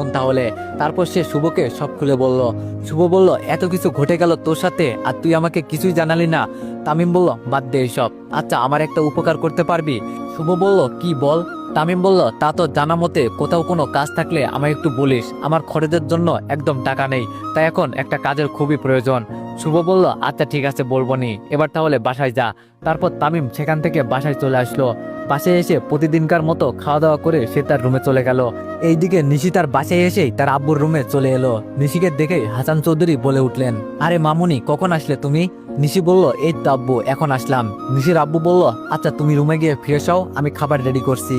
শোন তাহলে। তারপর সে শুভকে সব খুলে বলল। শুভ বলল, এত কিছু ঘটে গেল তোর সাথে আর তুই আমাকে কিছুই জানালি না। তামিম বলল, বাদ দে এসব। আচ্ছা, আমার একটা উপকার করতে পারবি? শুভ বলল, কি বল? তামিম বলল, তা তো জানা মতে কোথাও কোনো কাজ থাকলে আমায় একটু বলিস, আমার খরচের জন্য একদম টাকা নেই, তাই এখন একটা কাজের খুবই প্রয়োজন। শুভ বলল, আচ্ছা ঠিক আছে, বলবো নি, এবার তাহলে বাসায় যা। তারপর তামিম সেখান থেকে বাসায় চলে আসলো। বাসায় এসে প্রতিদিনকার মতো খাওয়া দাওয়া করে সে তার রুমে চলে গেল। এইদিকে নিশি তার বাসায় এসেই তার আব্বুর রুমে চলে এলো। নিশিকে দেখেই হাসান চৌধুরী বলে উঠলেন, আরে মামুনি, কখন আসলে তুমি? নিশি বলল, এই তো আব্বু, এখন আসলাম। নিশির আব্বু বলল, আচ্ছা তুমি রুমে গিয়ে ফ্রেশ হও, আমি খাবার রেডি করছি।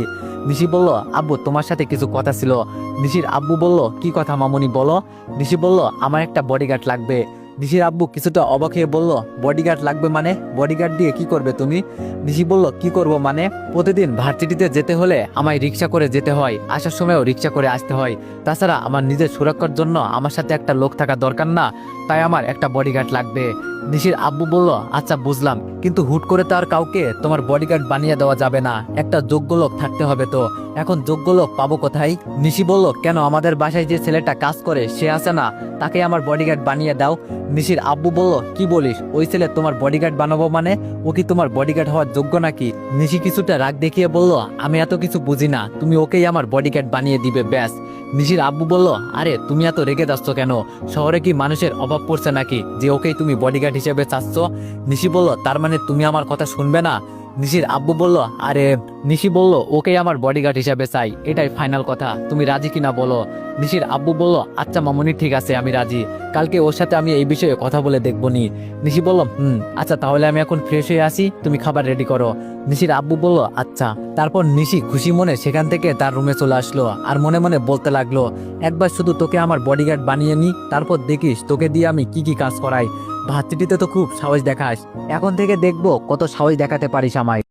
নিশি বলল, আব্বু তোমার সাথে কিছু কথা ছিল। নিশির আব্বু বলল, কি কথা মামুনি, বলো। নিশি বলল, আমার একটা বডিগার্ড লাগবে। নিশির আব্বু কিছুটা অবাক হয়ে বলল, বডিগার্ড লাগবে মানে? বডিগার্ড দিয়ে কি করবে তুমি? নিশি বলল, কি করব মানে, প্রতিদিন ভার্সিটিতে যেতে হলে আমায় রিক্সা করে যেতে হয়, আসার সময়ও রিক্সা করে আসতে হয়। তাছাড়া আমার নিজের সুরক্ষার জন্য আমার সাথে একটা লোক থাকা দরকার না, তাই আমার একটা বডিগার্ড লাগবে। নিশির আব্বু বলল, আচ্ছা বুঝলাম, কিন্তু হুট করে তো আর কাউকে তোমার বডিগার্ড বানিয়ে দেওয়া যাবে না, একটা যোগ্য লোক থাকতে হবে তো। এখন যোগ্য লোক পাবো কোথায়? নিশি বলল, কেন, আমাদের বাসায় যে ছেলেটা কাজ করে সে আছে না, তাকে আমার বডিগার্ড বানিয়ে দাও। নিশির আব্বু বলল, কি বলিস, ওই ছেলে তোমার বডিগার্ড বানাবো মানে? ও কি তোমার বডিগার্ড হওয়ার যোগ্য নাকি? নিশি কিছুটা রাগ দেখিয়ে বলল, আমি এত কিছু বুঝি না, তুমি ওকেই আমার বডিগার্ড বানিয়ে দিবে, ব্যাস। নিশির আব্বু বলল, আরে তুমি এত রেগে যাচ্ছ কেন? শহরে কি মানুষের অভাব পড়ছে নাকি যে ওকেই তুমি বডিগার্ড হিসেবে চাচ্ছ? নিশি বলল, তার মানে তুমি আমার কথা শুনবে না? নিশির আব্বু বলল, আরে, নিশি বলল, ওকেই আমার বডিগার্ড হিসেবে চাই, এটাই ফাইনাল কথা, তুমি রাজি কিনা বলো। নিশির আব্বু বলল, আচ্ছা মামুনি, ঠিক আছে, আমি রাজি, কালকে ওর সাথে আমি এই বিষয়ে কথা বলে দেখবো নি। নিশি বলল, আচ্ছা তাহলে আমি এখন ফ্রেশ হয়ে আসি, তুমি খাবার রেডি করো। নিশির আব্বু বলল, আচ্ছা। তারপর নিশি খুশি মনে সেখান থেকে তার রুমে চলে আসলো আর মনে মনে বলতে লাগলো, একবার শুধু তোকে আমার বডিগার্ড বানিয়ে নি, তারপর দেখিস তোকে দিয়ে আমি কি কি কাজ করাই। ভার্সিটিতে তো খুব সাহস দেখাস, এখন থেকে দেখবো কত সাহস দেখাতে পারিস আমায়।